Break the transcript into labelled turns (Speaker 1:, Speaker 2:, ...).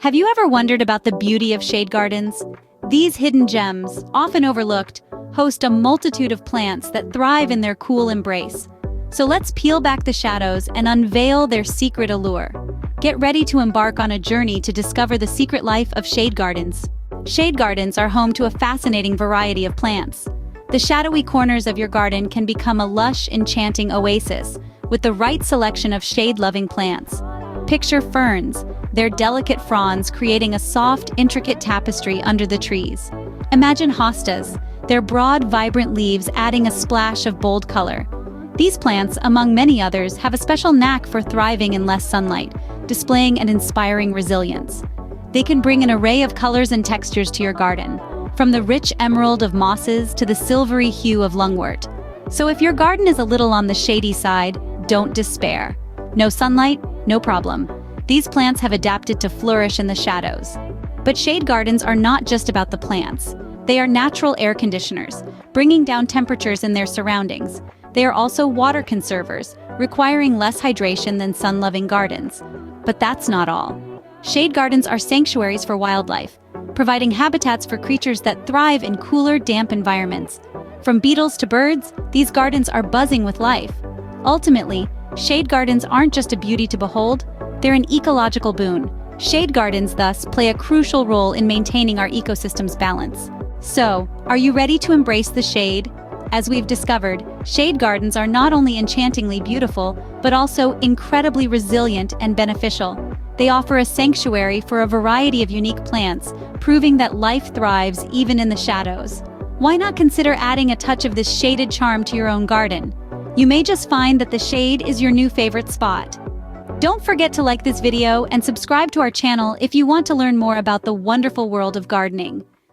Speaker 1: Have you ever wondered about the beauty of shade gardens? These hidden gems, often overlooked, host a multitude of plants that thrive in their cool embrace. So let's peel back the shadows and unveil their secret allure. Get ready to embark on a journey to discover the secret life of shade gardens. Shade gardens are home to a fascinating variety of plants. The shadowy corners of your garden can become a lush, enchanting oasis with the right selection of shade-loving plants. Picture ferns, their delicate fronds creating a soft, intricate tapestry under the trees. Imagine hostas, their broad, vibrant leaves adding a splash of bold color. These plants, among many others, have a special knack for thriving in less sunlight, displaying an inspiring resilience. They can bring an array of colors and textures to your garden, from the rich emerald of mosses to the silvery hue of lungwort. So if your garden is a little on the shady side, don't despair. No sunlight? No problem. These plants have adapted to flourish in the shadows. But shade gardens are not just about the plants. They are natural air conditioners, bringing down temperatures in their surroundings. They are also water conservers, requiring less hydration than sun-loving gardens. But that's not all. Shade gardens are sanctuaries for wildlife, providing habitats for creatures that thrive in cooler, damp environments. From beetles to birds, these gardens are buzzing with life. Ultimately, shade gardens aren't just a beauty to behold, they're an ecological boon. Shade gardens, thus, play a crucial role in maintaining our ecosystem's balance. So, are you ready to embrace the shade? As we've discovered, shade gardens are not only enchantingly beautiful, but also incredibly resilient and beneficial. They offer a sanctuary for a variety of unique plants, proving that life thrives even in the shadows. Why not consider adding a touch of this shaded charm to your own garden? You may just find that the shade is your new favorite spot. Don't forget to like this video and subscribe to our channel if you want to learn more about the wonderful world of gardening.